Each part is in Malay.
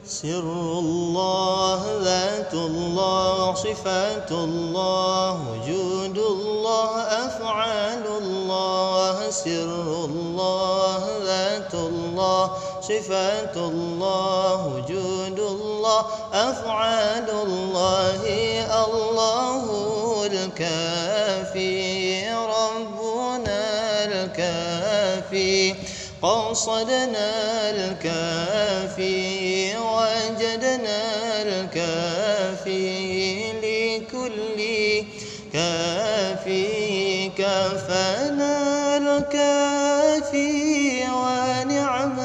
سر الله ذات الله صفات الله وجود الله أفعال الله سر الله ذات الله صفات الله وجود الله أفعال الله الله الكافي ربنا الكافي قصدنا الكافي وجدنا الكافي لكل كافي كفانا الكافي ونعم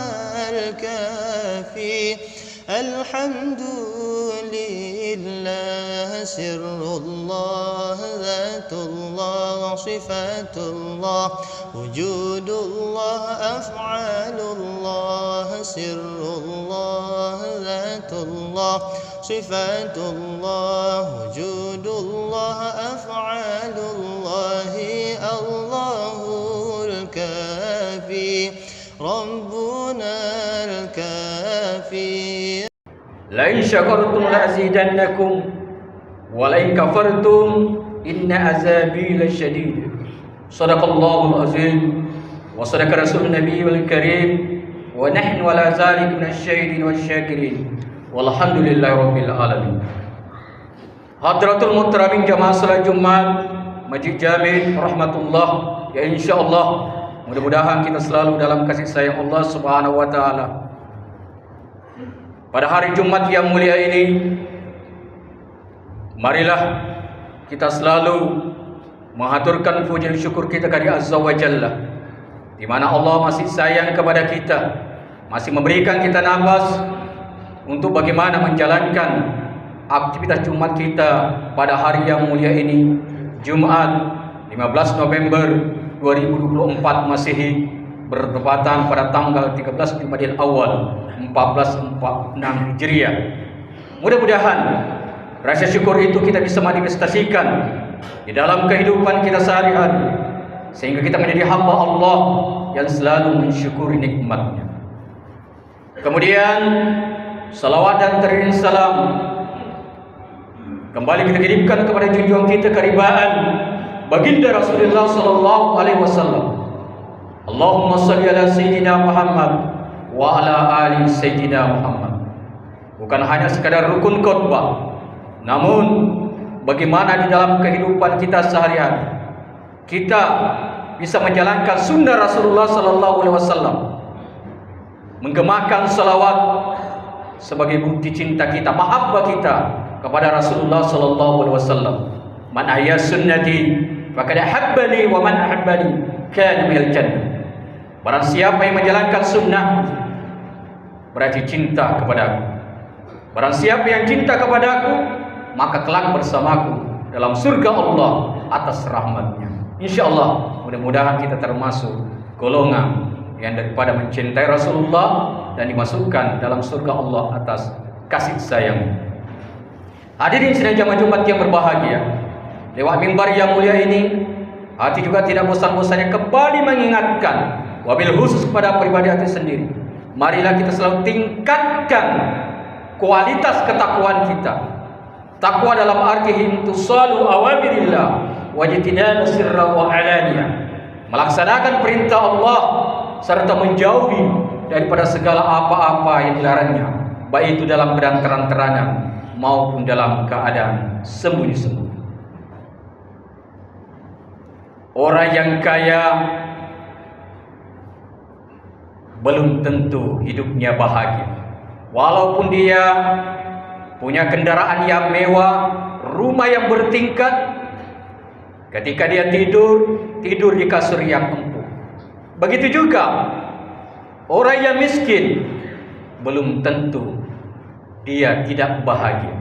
الكافي الحمد لله سر الله ذات الله صفات الله وجود الله أفعال الله سر الله ذات الله صفات الله وجود الله أفعال الله الله الكافي ربنا الكافي لئن شكرتم لأزيدنكم ولئن كفرتم إن عذابي لشديد صدق الله العظيم وصدق رسول النبي الكريم ونحن على ذلك من الشاهدين والشاكرين والحمد لله رب العالمين. Hadratul Muhtaramin Jamaah Salat Jumat Masjid Jami rahmatullah, ya insyaallah mudah-mudahan kita selalu dalam kasih sayang Allah Subhanahu wa taala. Pada hari Jumat yang mulia ini, marilah kita selalu mengaturkan puji dan syukur kita kepada Azza wa Jalla, di mana Allah masih sayang kepada kita, masih memberikan kita nafas untuk bagaimana menjalankan aktivitas Jumat kita pada hari yang mulia ini, Jumat 15 November 2024 Masehi, bertepatan pada tanggal 13 Jumadil Awal 1446 Hijriah. Mudah-mudahan rasa syukur itu kita bisa manifestasikan di dalam kehidupan kita sehari-hari, sehingga kita menjadi hamba Allah yang selalu mensyukuri nikmatnya. Kemudian salawat dan teriring salam kembali kita kirimkan kepada junjungan kita keribaan baginda Rasulullah sallallahu alaihi wasallam. Allahumma shalli ala sayyidina Muhammad wa ala ali sayyidina Muhammad. Bukan hanya sekadar rukun khutbah, namun bagaimana di dalam kehidupan kita sehari-hari kita bisa menjalankan sunnah Rasulullah sallallahu alaihi wasallam, menggemakan salawat sebagai bukti cinta kita, mahabbah kita kepada Rasulullah sallallahu alaihi wasallam. Man ahya sunnati faqad ahabbani wa man ahabbani kana minal jannah. Barang siapa yang menjalankan sunnah berarti cinta kepadaku. Barang siapa yang cinta kepadaku, maka kelak bersamaku dalam surga Allah atas rahmatnya. InsyaAllah mudah-mudahan kita termasuk golongan yang daripada mencintai Rasulullah dan dimasukkan dalam surga Allah atas kasih sayang. Hadirin sidang jamaah Jumat yang berbahagia, lewat mimbar yang mulia ini, hati juga tidak bosan-bosannya kembali mengingatkan, wabil khusus kepada pribadi hati sendiri. Marilah kita selalu tingkatkan kualitas ketakwaan kita. Takwa dalam arti intisalu awamirillah wajtinabu sirra wa alaniyah, melaksanakan perintah Allah serta menjauhi daripada segala apa-apa yang dilarangnya, baik itu dalam keadaan terang-terangan maupun dalam keadaan sembunyi-sembunyi. Orang yang kaya belum tentu hidupnya bahagia, walaupun dia punya kendaraan yang mewah, rumah yang bertingkat. Ketika dia tidur di kasur yang empuk. Begitu juga orang yang miskin, belum tentu dia tidak bahagia.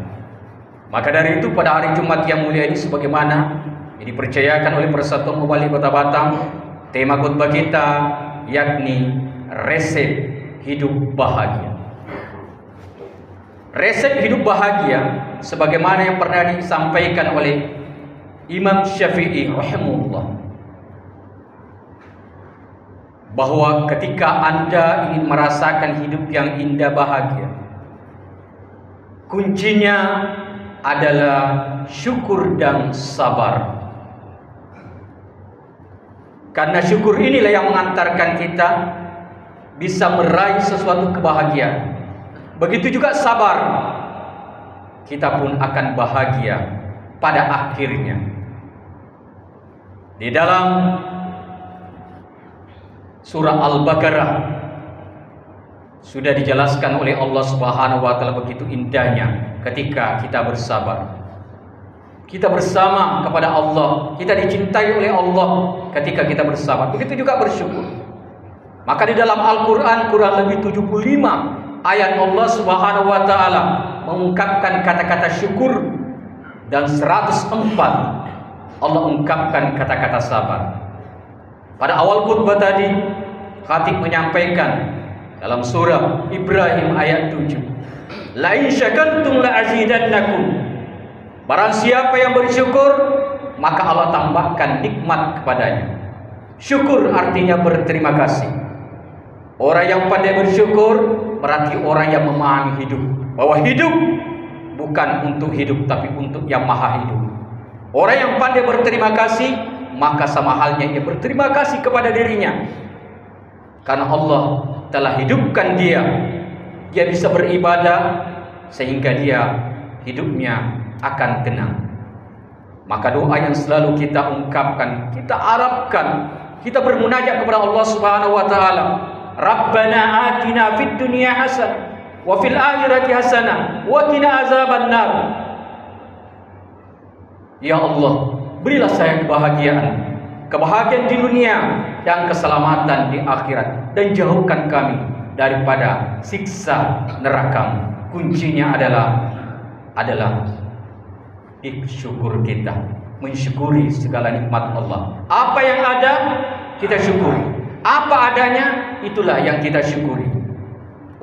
Maka dari itu pada hari Jumat yang mulia ini, sebagaimana yang dipercayakan oleh Persatuan Mubalik Kota Batam, tema khutbah kita yakni resep hidup bahagia. Resep hidup bahagia sebagaimana yang pernah disampaikan oleh Imam Syafi'i rahimahullah, bahwa ketika Anda ingin merasakan hidup yang indah bahagia, kuncinya adalah syukur dan sabar. Karena syukur inilah yang mengantarkan kita bisa meraih sesuatu kebahagiaan. Begitu juga sabar, kita pun akan bahagia pada akhirnya. Di dalam surah Al-Baqarah sudah dijelaskan oleh Allah Subhanahu wa taala begitu indahnya ketika kita bersabar. Kita bersama kepada Allah, kita dicintai oleh Allah ketika kita bersabar. Begitu juga bersyukur. Maka di dalam Al-Qur'an kurang lebih 75 ayat Allah Subhanahu wa taala mengungkapkan kata-kata syukur, dan 104 Allah ungkapkan kata-kata sabar. Pada awal khutbah tadi, khatib menyampaikan dalam surah Ibrahim ayat 7, la in syakartum la azidannakum. Barang siapa yang bersyukur, maka Allah tambahkan nikmat kepadanya. Syukur artinya berterima kasih. Orang yang pandai bersyukur berarti orang yang memahami hidup, bahwa hidup bukan untuk hidup tapi untuk yang maha hidup. Orang yang pandai berterima kasih, maka sama halnya ia berterima kasih kepada dirinya, karena Allah telah hidupkan dia bisa beribadah sehingga dia hidupnya akan tenang. Maka doa yang selalu kita ungkapkan, kita harapkan, kita bermunajat kepada Allah Subhanahu wa taala, Rabbana atina fid dunya hasanah wa fil akhirati hasanah wa qina azabannar. Ya Allah, berilah saya kebahagiaan di dunia dan keselamatan di akhirat, dan jauhkan kami daripada siksa neraka. Kuncinya adalah syukur kita, mensyukuri segala nikmat Allah. Apa yang ada kita syukuri, apa adanya itulah yang kita syukuri.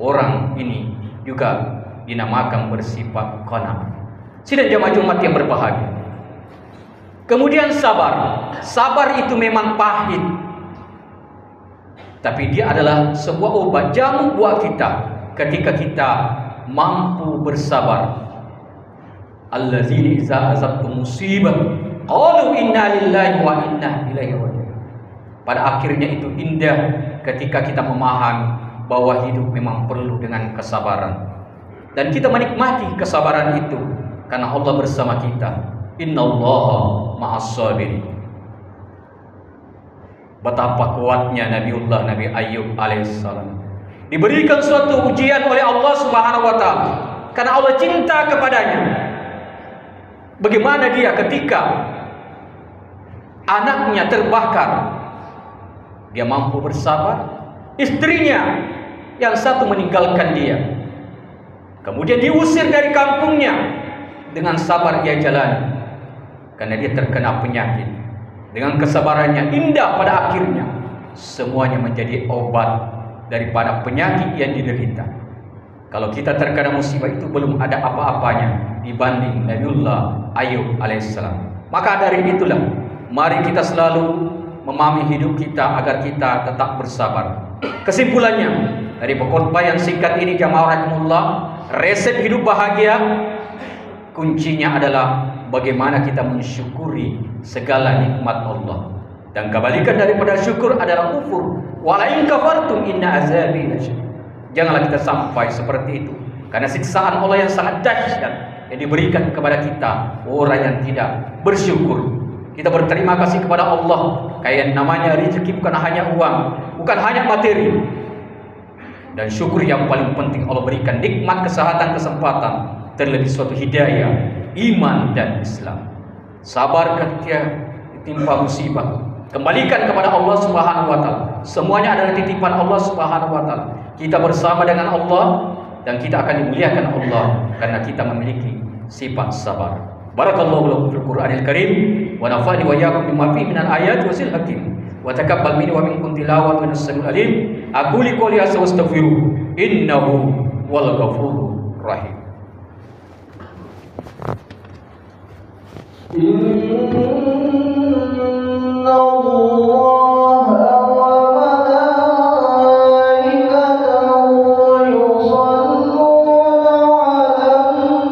Orang ini juga dinamakan bersifat qanaah. Sidang jamaah Jumat yang berbahagia. Kemudian sabar. Sabar itu memang pahit, tapi dia adalah sebuah obat, jamu buat kita ketika kita mampu bersabar. Alladzina idza azabtum musibah qalu inna lillahi wa inna ilaihi raji'un. Pada akhirnya itu indah ketika kita memahami bahwa hidup memang perlu dengan kesabaran, dan kita menikmati kesabaran itu karena Allah bersama kita. Innallaha ma'as sabirin. Betapa kuatnya Nabi Ayub alaihissalam diberikan suatu ujian oleh Allah Subhanahu wa taala karena Allah cinta kepadanya. Bagaimana dia ketika anaknya terbakar, dia mampu bersabar. Istrinya yang satu meninggalkan dia, kemudian diusir dari kampungnya, dengan sabar ia jalani karena dia terkena penyakit. Dengan kesabarannya indah, pada akhirnya semuanya menjadi obat daripada penyakit yang diderita. Kalau kita terkena musibah itu belum ada apa-apanya dibanding Nabiullah Ayub alaihissalam. Maka dari itulah, mari kita selalu memahami hidup kita agar kita tetap bersabar. Kesimpulannya dari khotbah yang singkat ini, jamaah rahimakumullah, resep hidup bahagia kuncinya adalah bagaimana kita mensyukuri segala nikmat Allah, dan kebalikan daripada syukur adalah kufur. Wala in kafartum inna azabi lasyadid. Janganlah kita sampai seperti itu, karena siksaan Allah yang sangat dahsyat yang diberikan kepada kita orang yang tidak bersyukur. Kita berterima kasih kepada Allah, kayak namanya rezeki bukan hanya uang, bukan hanya materi. Dan syukur yang paling penting, Allah berikan nikmat, kesehatan, kesempatan, terlebih suatu hidayah, iman dan Islam. Sabar ketika ditimpa musibah, kembalikan kepada Allah Subhanahu wa taala. Semuanya adalah titipan Allah Subhanahu wa taala. Kita bersama dengan Allah dan kita akan dimuliakan Allah karena kita memiliki sifat sabar. Barakallahu lakum fil Qur'anil Karim wa nafa'ani wa iyyakum bima fihi minal ayati wasil hakim. Wa taqabbal minni wa minkum tilawatan as-sami'ul alim. Aqulu qouli hadza wastaghfiru innahu wal ghafurur rahim. Inna Allah wa malaikatahu yusalluna 'alan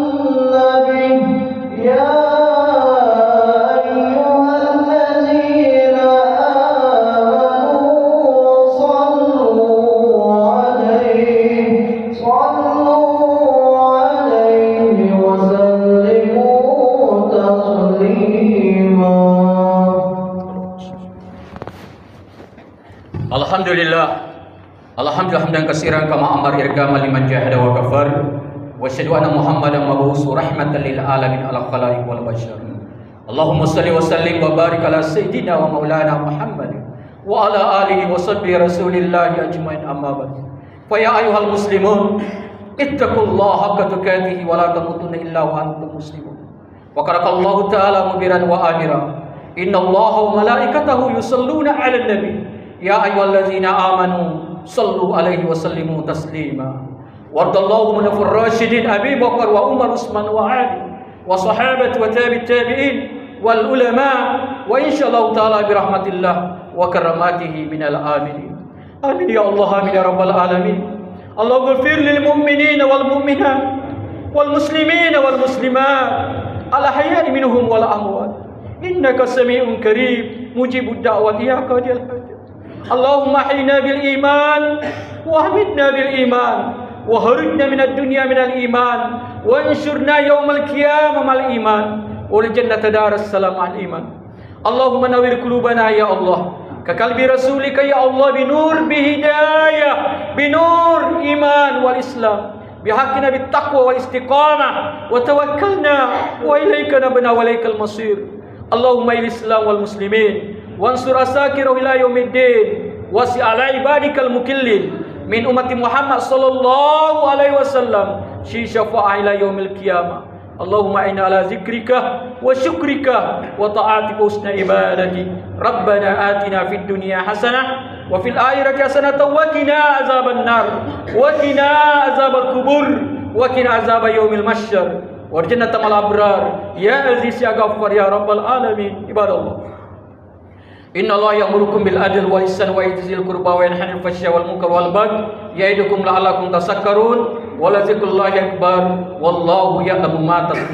hamdan katsiran kama amara irgama liman jahada wa kafar. Wa asyhadu anna Muhammadan mab'uutsun rahmatan lil alamin ala khalaiq wal bashar. Allahumma shalli wa sallim wa barik ala sayyidina wa maulana Muhammad wa ala alihi wa sahbihi rasulillah ajmain, amma ba'd. Fa ya ayyuhal muslimun ittaqullaha haqqa tuqatih wa la tamutunna illa wa antum muslimun. Wa qala ta'ala mubiran wa amira, innallaha wa malaikatahu yusalluna 'alan nabi ya ayyuhallazina amanu sallu alaihi wa sallimu taslima. Wardallahu min ar-rasyidin Abi Bakar wa Umar Utsman wa Ali wa sahabati wa tabi'in wal ulama wa insyaallah taala bi rahmatillah wa karamatihi minal aminin. Amin ya Allah, amin ya rabbal alamin. Allahumma ighfir lil mu'minina wal mu'minat wal muslimina wal muslimat al ahya'i minhum wal amwat. Innaka sami'un karim mujibud da'wati ya qadiyal hajat. Allahumma ahyina bil iman wa amitna bil iman wa harujna minad dunya minal iman wa anshurna yawmal qiyamah mal iman wal jannata daras salam al iman. Allahumma nawwir qulubana ya Allah ka qalbi rasulika ya Allah binur bihidayah binur iman wal islam bihaqqina bit taqwa wal istiqamah wa tawakkalna wa ilaika nabna wa ilaikal masir. Allahumma il islam wal muslimin wansur asakirahu ila yaumiddin wasi ala ibadikal mukillin min ummati Muhammad sallallahu alaihi wasallam shi syafa'ah ila yaumil qiyamah. Allahumma inna ala zikrika wa syukrika wa ta'atika husna ibadati. Rabbana atina fid dunya hasanah wa fil akhirati hasanah wa qina azaban nar wa qina azabal kubur wa qina azab yaumil mahsyar warjana tamal abrar ya aziz ya ghaffar ya rabbal alamin. Ibadallah, inna Allah ya'murukum bil adl wal ihsan wa ita'zil qurba wa yanha 'anil fahsya'i wal munkar wal baghi ya'idukum la'allakum tadhakkarun wa la dzikrullahi akbar wallahu ya'lamu ma tasna'un.